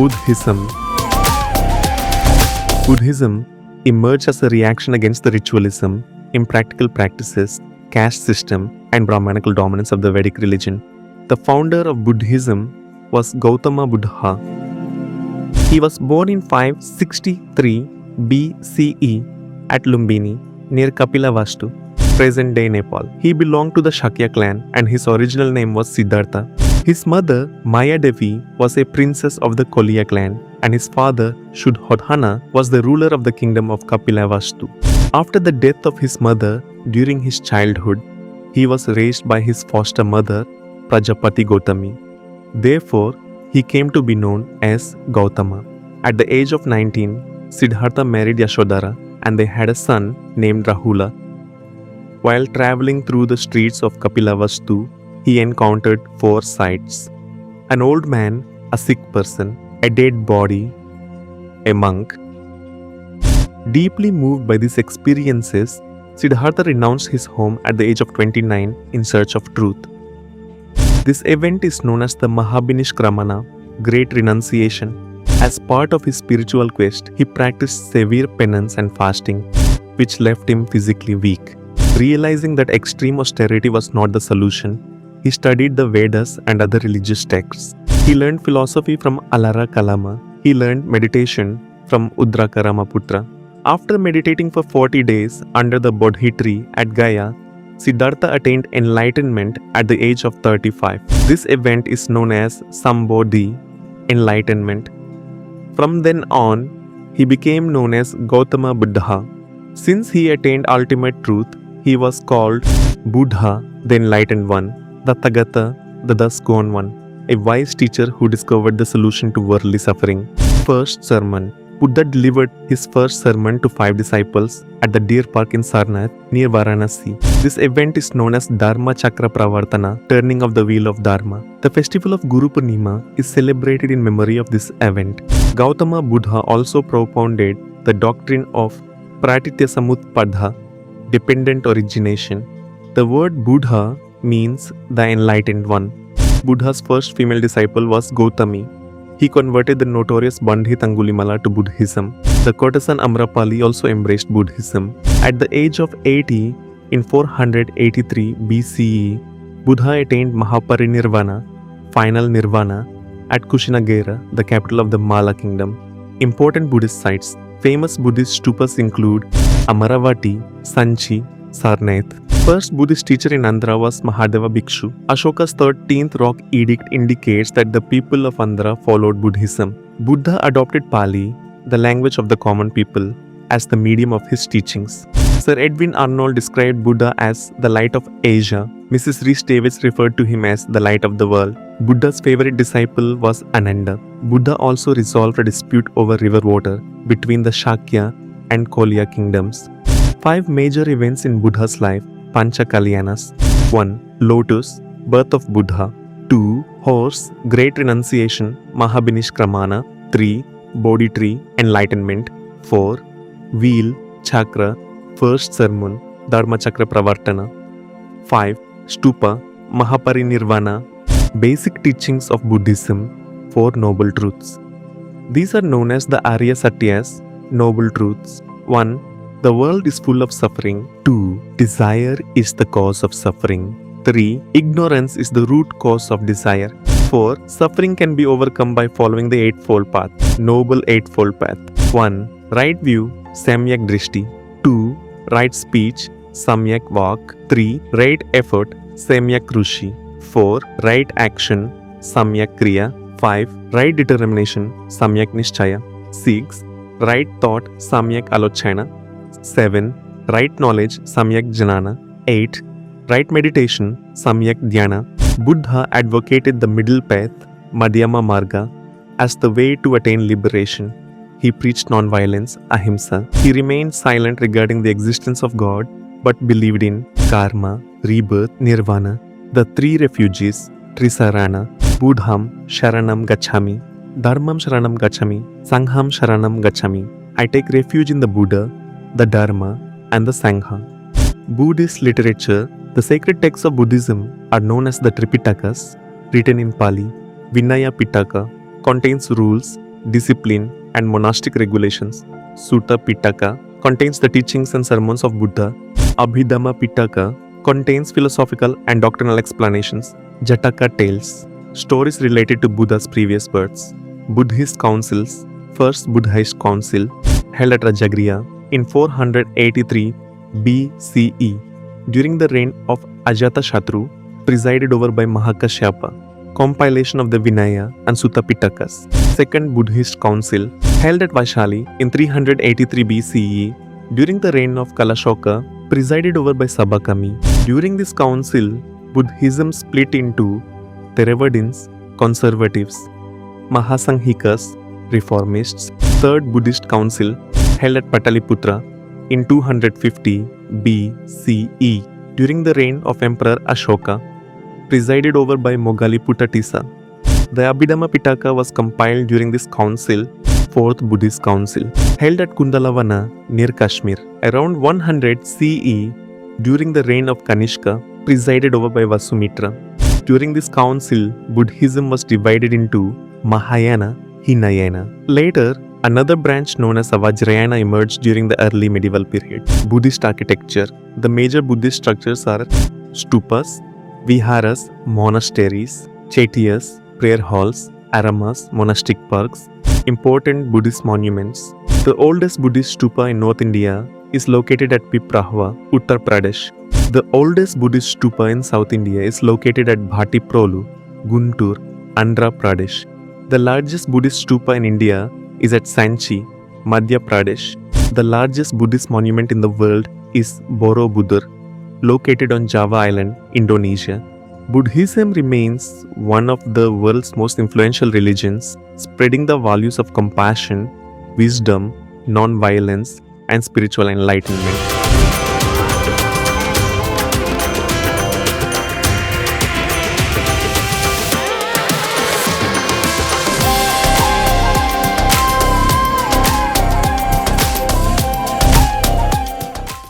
Buddhism. Buddhism emerged as a reaction against the ritualism, impractical practices, caste system, and Brahmanical dominance of the Vedic religion. The founder of Buddhism was Gautama Buddha. He was born in 563 BCE at Lumbini, near 𝗂𝗽𝗪𝗧, present-day Nepal. He belonged to the Shakya clan and his original name was Siddhartha. His mother, Maya Devi, was a princess of the Koliya clan, and his father, Shuddhodhana, was the ruler of the kingdom of 𝗂𝗽𝗪𝗧. After the death of his mother during his childhood, he was raised by his foster mother, Prajapati Gautami. Therefore, he came to be known as Gautama. At the age of 19, Siddhartha married Yashodhara and they had a son named Rahula. While traveling through the streets of 𝗂𝗪𝗧, he encountered 4 sights: an old man, a sick person, a dead body, a monk. Deeply moved by these experiences, Siddhartha renounced his home at the age of 29 in search of truth. This event is known as the Mahabhinishkramana, Great Renunciation. As part of his spiritual quest, he practiced severe penance and fasting, which left him physically weak. Realizing that extreme austerity was not the solution, he studied the Vedas and other religious texts. He learned philosophy from Alara Kalama. He learned meditation from Udraka Ramaputra. After meditating for 40 days under the Bodhi tree at Gaya, Siddhartha attained enlightenment at the age of 35. This event is known as Sambodhi, enlightenment. From then on, he became known as Gautama Buddha. Since he attained ultimate truth, he was called Buddha, the enlightened one, the Tathagata, the thus gone one, a wise teacher who discovered the solution to worldly suffering. First sermon. Buddha delivered his first sermon to 5 disciples at the deer park in Sarnath near Varanasi. This event is known as Dharma Chakra Pravartana, turning of the wheel of Dharma. The festival of Guru Purnima is celebrated in memory of this event. Gautama Buddha also propounded the doctrine of Pratityasamutpada, dependent origination. The word Buddha means the enlightened one. Buddha's first female disciple was Gautami. He converted the notorious Pandit Angulimala to Buddhism. The courtesan Amrapali also embraced Buddhism. At the age of 80, in 483 BCE, Buddha attained Mahaparinirvana, final nirvana, at Kushinagera, the capital of the Mala kingdom. Important Buddhist sites. Famous Buddhist stupas include Amaravati, Sanchi, Sarnath. First Buddhist teacher in Andhra was Mahadeva Bhikshu. Ashoka's 13th rock edict indicates that the people of Andhra followed Buddhism. Buddha adopted Pali, the language of the common people, as the medium of his teachings. Sir Edwin Arnold described Buddha as the light of Asia. Mrs. Rhys-Davids referred to him as the light of the world. Buddha's favorite disciple was Ananda. Buddha also resolved a dispute over river water between the Shakya and Koliya kingdoms. 5 major events in Buddha's life. Pancha Kalyanas. 1. Lotus, birth of Buddha. 2. Horse, great renunciation, Mahabhinishkramana. 3. Bodhi tree, enlightenment. 4. Wheel, chakra, first sermon, Dharma Chakra Pravartana. 5. Stupa, Mahaparinirvana, basic teachings of Buddhism, 4 noble truths. These are known as the Arya Satyas, noble truths. 1. The world is full of suffering. 2. Desire is the cause of suffering. 3. Ignorance is the root cause of desire. 4. Suffering can be overcome by following the Eightfold Path, Noble Eightfold Path. 1. Right view, Samyak Drishti. 2. Right speech, Samyak Vak. 3. Right effort, Samyak Krushi. 4. Right action, Samyak Kriya. 5. Right determination, Samyak Nishchaya. 6. Right thought, Samyak Alochana. 7. Right knowledge, Samyak Jnana. 8. Right meditation, Samyak Dhyana. Buddha advocated the middle path, Madhyama Marga, as the way to attain liberation. He preached non-violence, Ahimsa. He remained silent regarding the existence of God, but believed in karma, rebirth, nirvana, the 3 refuges, Trisarana, Buddham Sharanam Gacchami, Dharmam Sharanam Gacchami, Sangham Sharanam Gacchami. I take refuge in the Buddha, the Dharma, and the Sangha. Buddhist literature. The sacred texts of Buddhism are known as the Tripitakas, written in Pali. Vinaya Pitaka contains rules, discipline, and monastic regulations. Sutta Pitaka contains the teachings and sermons of Buddha. Abhidhamma Pitaka contains philosophical and doctrinal explanations. Jataka tales, stories related to Buddha's previous births. Buddhist councils, First Buddhist Council, held at Rajagriha in 483 BCE during the reign of Ajatashatru, presided over by Mahakashyapa. Compilation of the Vinaya and Sutta Pitakas. Second Buddhist Council, held at Vaishali in 383 BCE during the reign of Kalashoka, presided over by Sabakami. During this council, Buddhism split into Theravadins, conservatives, Mahasanghikas, reformists. Third Buddhist Council, held at Pataliputra in 250 BCE during the reign of Emperor Ashoka, presided over by Moggalliputta Tissa. The Abhidhamma Pitaka was compiled during this council. Fourth Buddhist Council, held at Kundalavana near Kashmir around 100 CE during the reign of Kanishka, presided over by Vasumitra. During this council, Buddhism was divided into Mahayana, Hinayana. Later, another branch known as Vajrayana emerged during the early medieval period. Buddhist architecture. The major Buddhist structures are stupas, viharas, monasteries, chaityas, prayer halls, aramas, monastic parks. Important Buddhist monuments. The oldest Buddhist stupa in North India is located at Piprahwa, Uttar Pradesh. The oldest Buddhist stupa in South India is located at Bhattiprolu, Guntur, Andhra Pradesh. The largest Buddhist stupa in India is at Sanchi, Madhya Pradesh. The largest Buddhist monument in the world is Borobudur, located on Java Island, Indonesia. Buddhism remains one of the world's most influential religions, spreading the values of compassion, wisdom, non-violence, and spiritual enlightenment.